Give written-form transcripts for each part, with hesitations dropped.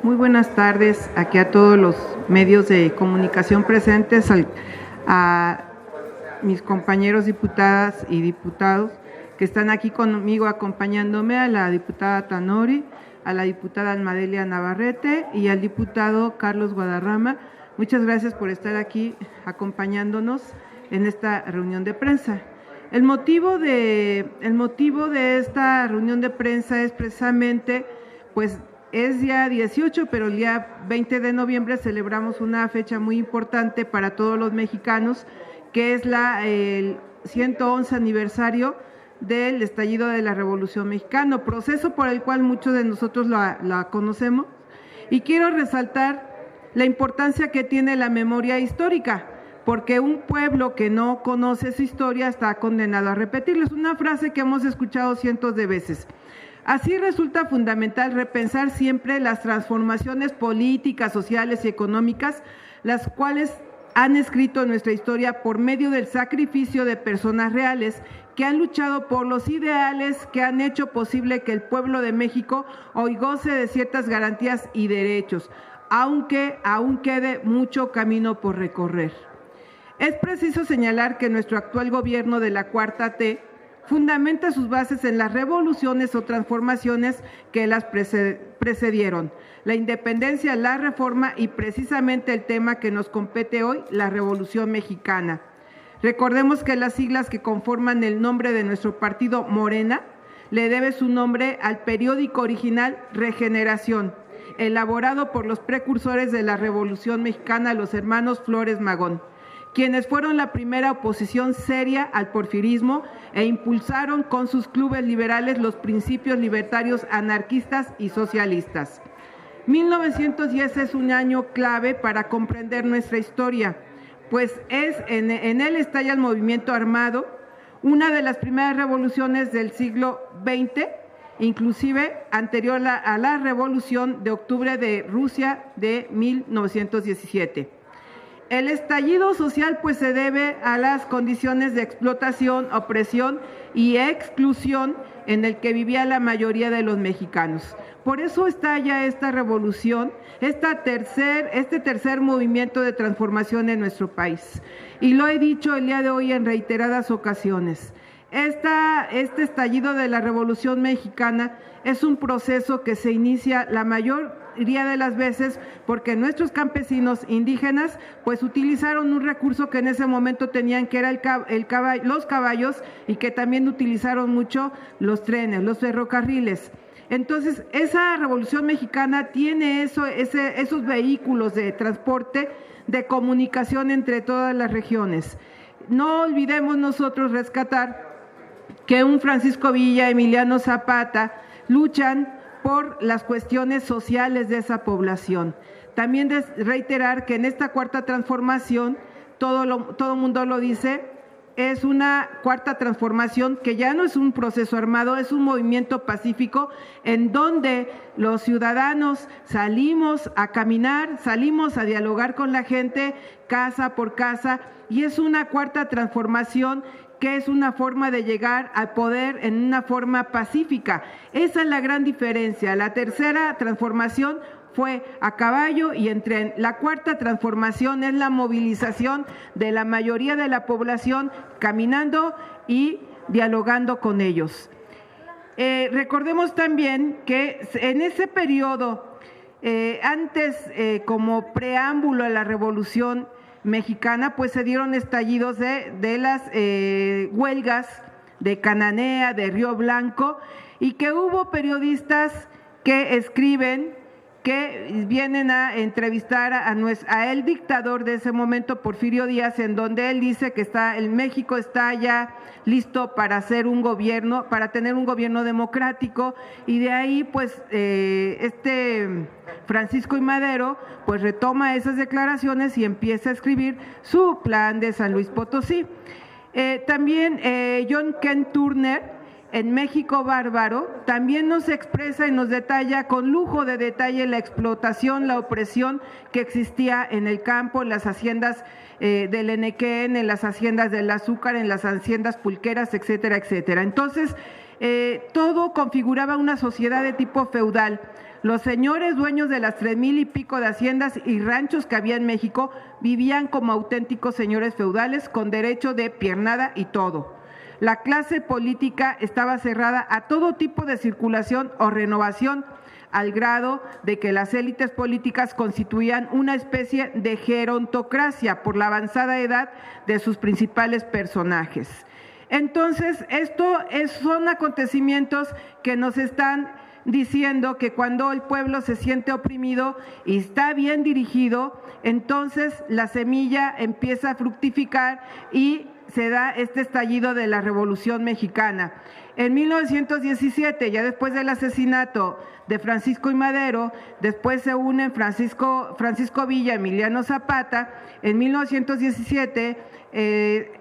Muy buenas tardes aquí a todos los medios de comunicación presentes, a mis compañeros diputadas y diputados que están aquí conmigo acompañándome, a la diputada Tanori, a la diputada Almadelia Navarrete y al diputado Carlos Guadarrama. Muchas gracias por estar aquí acompañándonos en esta reunión de prensa. El motivo de esta reunión de prensa es precisamente, pues es día 18, pero el día 20 de noviembre celebramos una fecha muy importante para todos los mexicanos, que es el 111 aniversario del estallido de la Revolución Mexicana, proceso por el cual muchos de nosotros la conocemos, y quiero resaltar la importancia que tiene la memoria histórica, porque un pueblo que no conoce su historia está condenado a repetirlo. Es una frase que hemos escuchado cientos de veces. Así resulta fundamental repensar siempre las transformaciones políticas, sociales y económicas, las cuales han escrito nuestra historia por medio del sacrificio de personas reales que han luchado por los ideales que han hecho posible que el pueblo de México hoy goce de ciertas garantías y derechos, aunque aún quede mucho camino por recorrer. Es preciso señalar que nuestro actual gobierno de la Cuarta T fundamenta sus bases en las revoluciones o transformaciones que las precedieron, la independencia, la reforma y precisamente el tema que nos compete hoy, la Revolución Mexicana. Recordemos que las siglas que conforman el nombre de nuestro partido, Morena, le debe su nombre al periódico original Regeneración, elaborado por los precursores de la Revolución Mexicana, los hermanos Flores Magón, quienes fueron la primera oposición seria al porfirismo e impulsaron con sus clubes liberales los principios libertarios anarquistas y socialistas. 1910 es un año clave para comprender nuestra historia, pues en él estalla el movimiento armado, una de las primeras revoluciones del siglo XX, inclusive anterior a la Revolución de Octubre de Rusia de 1917. El estallido social pues se debe a las condiciones de explotación, opresión y exclusión en el que vivía la mayoría de los mexicanos. Por eso estalla esta revolución, este tercer movimiento de transformación en nuestro país. Y lo he dicho el día de hoy en reiteradas ocasiones. Este estallido de la Revolución Mexicana es un proceso que se inicia la mayoría de las veces porque nuestros campesinos indígenas pues utilizaron un recurso que en ese momento tenían, que era los caballos, y que también utilizaron mucho los trenes, los ferrocarriles. Entonces, esa Revolución Mexicana tiene esos vehículos de transporte, de comunicación entre todas las regiones. No olvidemos nosotros rescatar que un Francisco Villa, Emiliano Zapata, luchan por las cuestiones sociales de esa población. También reiterar que en esta cuarta transformación, todo mundo lo dice, es una cuarta transformación que ya no es un proceso armado, es un movimiento pacífico en donde los ciudadanos salimos a caminar, salimos a dialogar con la gente casa por casa, y es una cuarta transformación que es una forma de llegar al poder en una forma pacífica. Esa es la gran diferencia. La tercera transformación fue a caballo y en tren. La cuarta transformación es la movilización de la mayoría de la población caminando y dialogando con ellos. Recordemos también que en ese periodo, antes como preámbulo a la Revolución Mexicana, pues se dieron estallidos de las huelgas de Cananea, de Río Blanco, y que hubo periodistas que escriben, que vienen a entrevistar a el dictador de ese momento, Porfirio Díaz, en donde él dice que México está ya listo para hacer un gobierno, para tener un gobierno democrático, y de ahí pues Francisco I. Madero pues retoma esas declaraciones y empieza a escribir su plan de San Luis Potosí. También John Kent Turner, en México Bárbaro, también nos expresa y nos detalla con lujo de detalle la explotación, la opresión que existía en el campo, en las haciendas del Enequén, en las haciendas del azúcar, en las haciendas pulqueras, etcétera, etcétera. Entonces, todo configuraba una sociedad de tipo feudal, Los señores dueños de las 3,000 y pico de haciendas y ranchos que había en México vivían como auténticos señores feudales con derecho de piernada y todo. La clase política estaba cerrada a todo tipo de circulación o renovación, al grado de que las élites políticas constituían una especie de gerontocracia por la avanzada edad de sus principales personajes. Entonces, son acontecimientos que nos están diciendo que cuando el pueblo se siente oprimido y está bien dirigido, entonces la semilla empieza a fructificar y se da este estallido de la Revolución Mexicana. En 1917, ya después del asesinato de Francisco I. Madero, después se unen Francisco Villa, Emiliano Zapata. En 1917,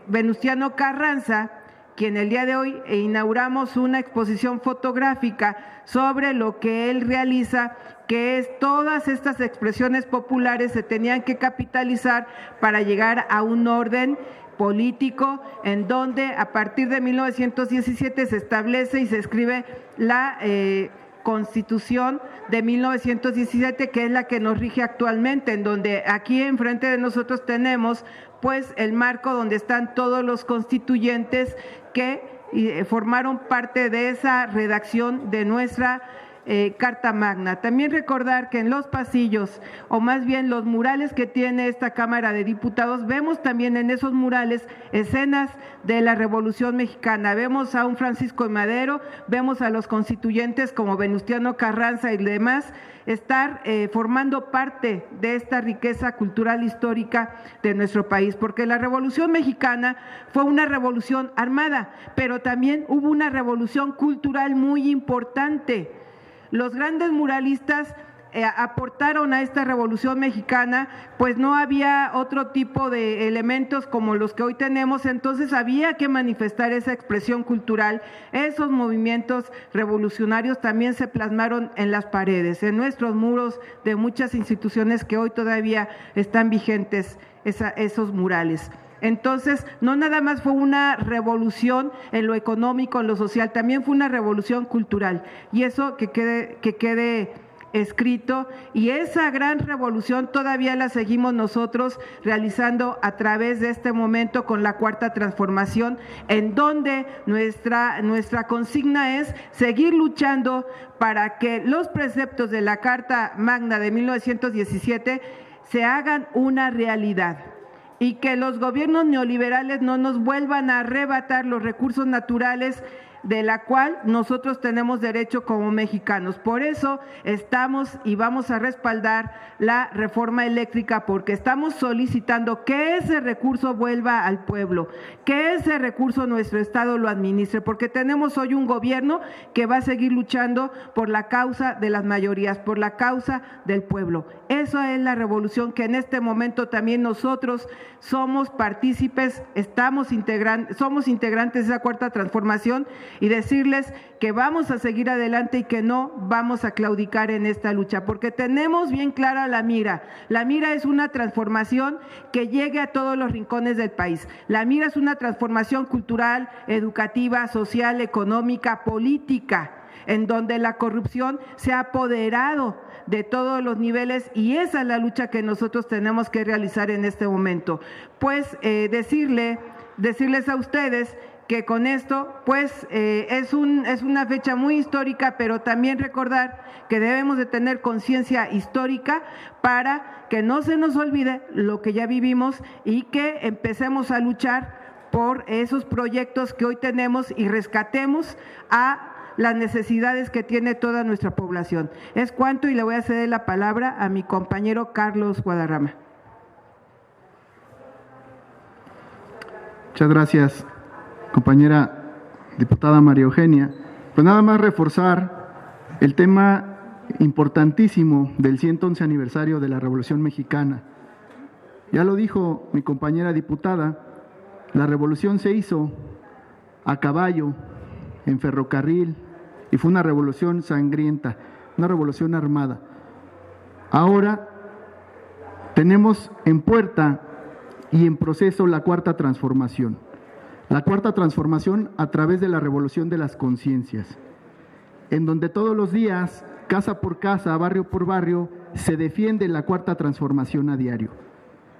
Venustiano Carranza, quien el día de hoy inauguramos una exposición fotográfica sobre lo que él realiza, que es todas estas expresiones populares se tenían que capitalizar para llegar a un orden político en donde a partir de 1917 se establece y se escribe la Constitución de 1917, que es la que nos rige actualmente, en donde aquí enfrente de nosotros tenemos pues el marco donde están todos los constituyentes que formaron parte de esa redacción de nuestra Carta Magna. También recordar que en los pasillos, o más bien los murales que tiene esta Cámara de Diputados, vemos también en esos murales escenas de la Revolución Mexicana. Vemos a un Francisco I. Madero, vemos a los constituyentes como Venustiano Carranza y demás estar formando parte de esta riqueza cultural histórica de nuestro país, porque la Revolución Mexicana fue una revolución armada, pero también hubo una revolución cultural muy importante. Los grandes muralistas aportaron a esta Revolución Mexicana, pues no había otro tipo de elementos como los que hoy tenemos, entonces había que manifestar esa expresión cultural. Esos movimientos revolucionarios también se plasmaron en las paredes, en nuestros muros de muchas instituciones que hoy todavía están vigentes esos murales. Entonces, no nada más fue una revolución en lo económico, en lo social, también fue una revolución cultural. Y eso que quede escrito, y esa gran revolución todavía la seguimos nosotros realizando a través de este momento con la Cuarta Transformación, en donde nuestra consigna es seguir luchando para que los preceptos de la Carta Magna de 1917 se hagan una realidad, y que los gobiernos neoliberales no nos vuelvan a arrebatar los recursos naturales de la cual nosotros tenemos derecho como mexicanos. Por eso estamos y vamos a respaldar la reforma eléctrica, porque estamos solicitando que ese recurso vuelva al pueblo, que ese recurso nuestro Estado lo administre, porque tenemos hoy un gobierno que va a seguir luchando por la causa de las mayorías, por la causa del pueblo. Esa es la revolución que en este momento también nosotros somos partícipes, somos integrantes de esa Cuarta Transformación, y decirles que vamos a seguir adelante y que no vamos a claudicar en esta lucha, porque tenemos bien clara la mira. La mira es una transformación que llegue a todos los rincones del país. La mira es una transformación cultural, educativa, social, económica, política, en donde la corrupción se ha apoderado de todos los niveles, y esa es la lucha que nosotros tenemos que realizar en este momento. Pues decirles a ustedes que con esto pues es una fecha muy histórica, pero también recordar que debemos de tener conciencia histórica para que no se nos olvide lo que ya vivimos y que empecemos a luchar por esos proyectos que hoy tenemos y rescatemos a las necesidades que tiene toda nuestra población. Es cuanto, y le voy a ceder la palabra a mi compañero Carlos Guadarrama. Muchas gracias, compañera diputada María Eugenia. Pues nada más reforzar el tema importantísimo del 111 aniversario de la Revolución Mexicana. Ya lo dijo mi compañera diputada, la revolución se hizo a caballo, en ferrocarril, y fue una revolución sangrienta, una revolución armada. Ahora tenemos en puerta y en proceso la Cuarta Transformación. La Cuarta Transformación a través de la revolución de las conciencias, en donde todos los días casa por casa, barrio por barrio, se defiende la Cuarta Transformación a diario.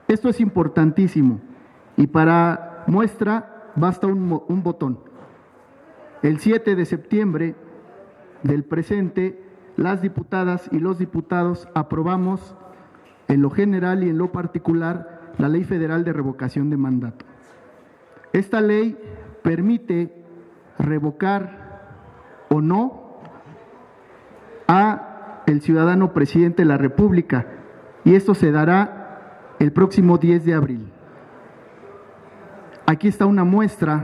Esto es importantísimo y para muestra basta un botón. El 7 de septiembre del presente, las diputadas y los diputados aprobamos en lo general y en lo particular la Ley Federal de Revocación de Mandato. Esta ley permite revocar o no a el ciudadano presidente de la República y esto se dará el próximo 10 de abril. Aquí está una muestra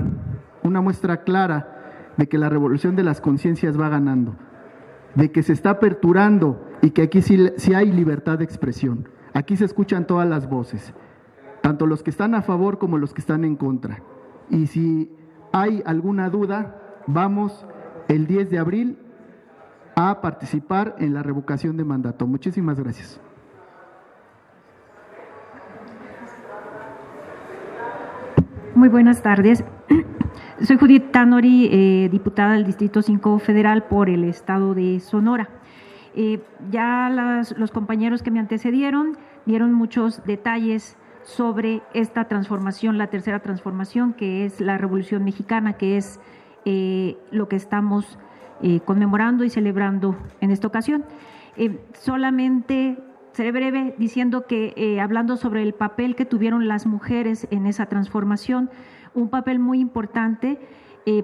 clara de que la revolución de las conciencias va ganando, de que se está aperturando y que aquí sí hay libertad de expresión. Aquí se escuchan todas las voces, tanto los que están a favor como los que están en contra. Y si hay alguna duda, vamos el 10 de abril a participar en la revocación de mandato. Muchísimas gracias. Muy buenas tardes. Soy Judith Tanori, diputada del Distrito 5 Federal por el Estado de Sonora. Ya los compañeros que me antecedieron dieron muchos detalles sobre esta transformación, la tercera transformación, que es la Revolución Mexicana, que es lo que estamos conmemorando y celebrando en esta ocasión. Solamente seré breve diciendo que hablando sobre el papel que tuvieron las mujeres en esa transformación, un papel muy importante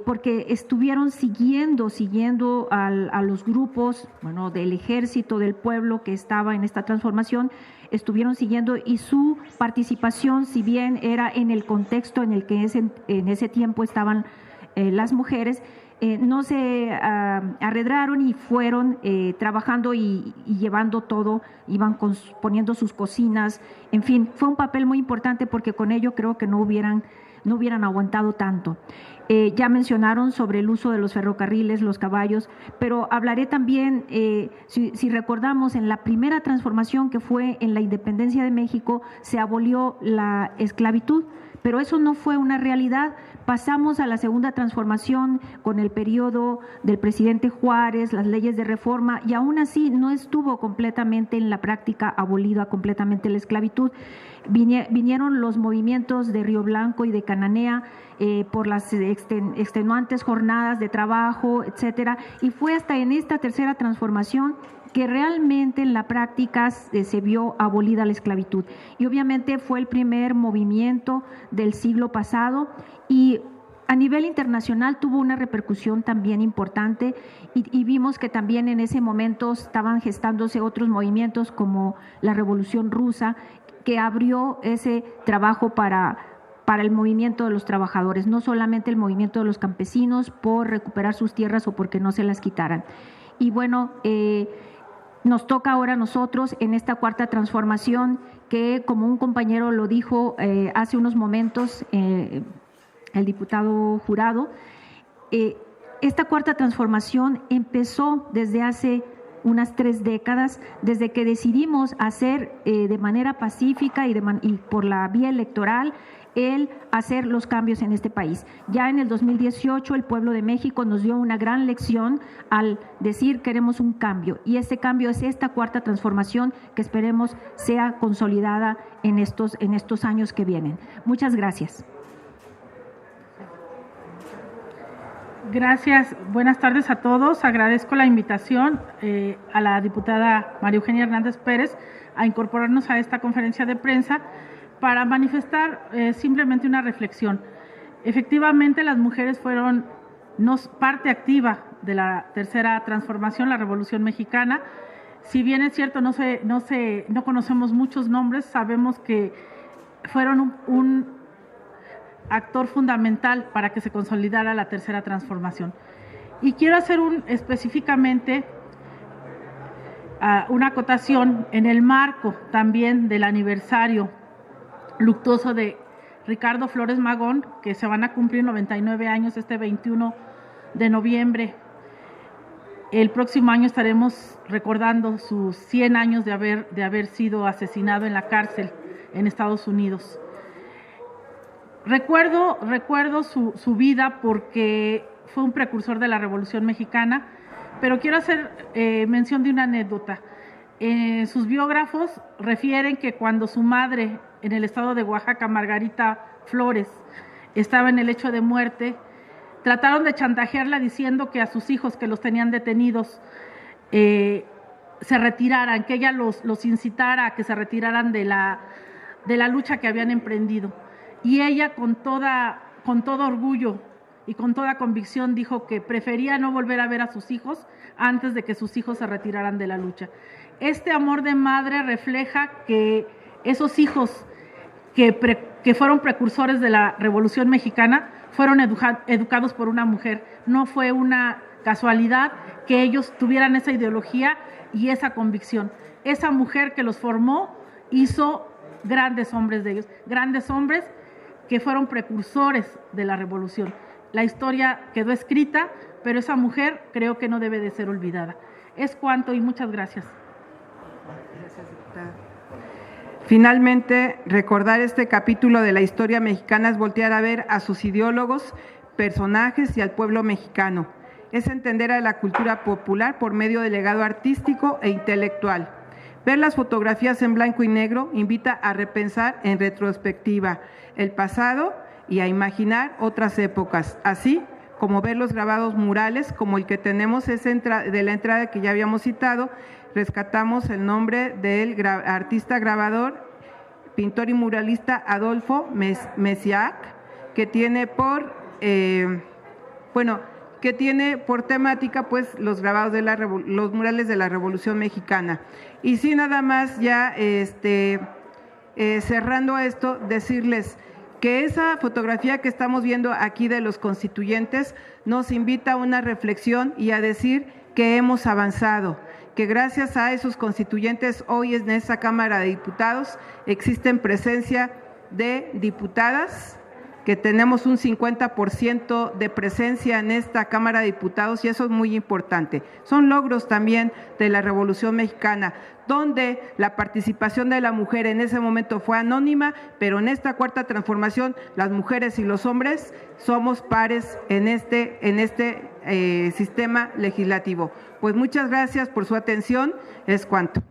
porque estuvieron siguiendo a los grupos, bueno, del ejército, del pueblo que estaba en esta transformación, estuvieron siguiendo y su participación, si bien era en el contexto en el que en ese tiempo estaban las mujeres, no se arredraron y fueron trabajando y llevando todo, iban poniendo sus cocinas, en fin, fue un papel muy importante porque con ello creo que no hubieran aguantado tanto. Ya mencionaron sobre el uso de los ferrocarriles, los caballos, pero hablaré también, si recordamos, en la primera transformación que fue en la independencia de México, se abolió la esclavitud, pero eso no fue una realidad. Pasamos a la segunda transformación con el periodo del presidente Juárez, las leyes de reforma, y aún así no estuvo completamente en la práctica abolida completamente la esclavitud. Vinieron los movimientos de Río Blanco y de Cananea por las extenuantes jornadas de trabajo, etcétera, y fue hasta en esta tercera transformación que realmente en la práctica se vio abolida la esclavitud. Y obviamente fue el primer movimiento del siglo pasado y a nivel internacional tuvo una repercusión también importante y vimos que también en ese momento estaban gestándose otros movimientos como la Revolución Rusa, que abrió ese trabajo para el movimiento de los trabajadores, no solamente el movimiento de los campesinos por recuperar sus tierras o porque no se las quitaran. Y bueno, nos toca ahora a nosotros en esta cuarta transformación que, como un compañero lo dijo hace unos momentos, el diputado Jurado, esta cuarta transformación empezó desde hace unas 3 décadas, desde que decidimos hacer de manera pacífica y por la vía electoral el hacer los cambios en este país. Ya en el 2018 el pueblo de México nos dio una gran lección al decir queremos un cambio y este cambio es esta cuarta transformación que esperemos sea consolidada en estos años que vienen. Muchas gracias. Gracias, buenas tardes a todos. Agradezco la invitación a la diputada María Eugenia Hernández Pérez a incorporarnos a esta conferencia de prensa para manifestar simplemente una reflexión. Efectivamente, las mujeres fueron parte activa de la tercera transformación, la Revolución Mexicana. Si bien es cierto, no conocemos muchos nombres, sabemos que fueron un actor fundamental para que se consolidara la tercera transformación. Y quiero hacer específicamente una acotación en el marco también del aniversario luctuoso de Ricardo Flores Magón, que se van a cumplir 99 años este 21 de noviembre. El próximo año estaremos recordando sus 100 años de haber sido asesinado en la cárcel en Estados Unidos. Recuerdo su vida porque fue un precursor de la Revolución Mexicana, pero quiero hacer mención de una anécdota. Sus biógrafos refieren que cuando su madre, en el estado de Oaxaca, Margarita Flores, estaba en el lecho de muerte, trataron de chantajearla diciendo que a sus hijos que los tenían detenidos se retiraran, que ella los incitara a que se retiraran de la lucha que habían emprendido. Y ella con todo orgullo y con toda convicción dijo que prefería no volver a ver a sus hijos antes de que sus hijos se retiraran de la lucha. Este amor de madre refleja que esos hijos que fueron precursores de la Revolución Mexicana fueron educados por una mujer. No fue una casualidad que ellos tuvieran esa ideología y esa convicción. Esa mujer que los formó hizo grandes hombres de ellos, grandes hombres que fueron precursores de la revolución. La historia quedó escrita, pero esa mujer creo que no debe de ser olvidada. Es cuanto y muchas gracias. Gracias, diputada. Finalmente, recordar este capítulo de la historia mexicana es voltear a ver a sus ideólogos, personajes y al pueblo mexicano. Es entender a la cultura popular por medio del legado artístico e intelectual. Ver las fotografías en blanco y negro invita a repensar en retrospectiva el pasado y a imaginar otras épocas, así como ver los grabados murales como el que tenemos de la entrada que ya habíamos citado. Rescatamos el nombre del artista grabador, pintor y muralista Adolfo Messiac, que tiene por temática pues los grabados de los murales de la Revolución Mexicana. Y sí, nada más ya cerrando esto, decirles que esa fotografía que estamos viendo aquí de los constituyentes nos invita a una reflexión y a decir que hemos avanzado, que gracias a esos constituyentes hoy en esta Cámara de Diputados existen presencia de diputadas, que tenemos un 50% de presencia en esta Cámara de Diputados y eso es muy importante. Son logros también de la Revolución Mexicana, donde la participación de la mujer en ese momento fue anónima, pero en esta cuarta transformación las mujeres y los hombres somos pares en este sistema legislativo. Pues muchas gracias por su atención, es cuanto.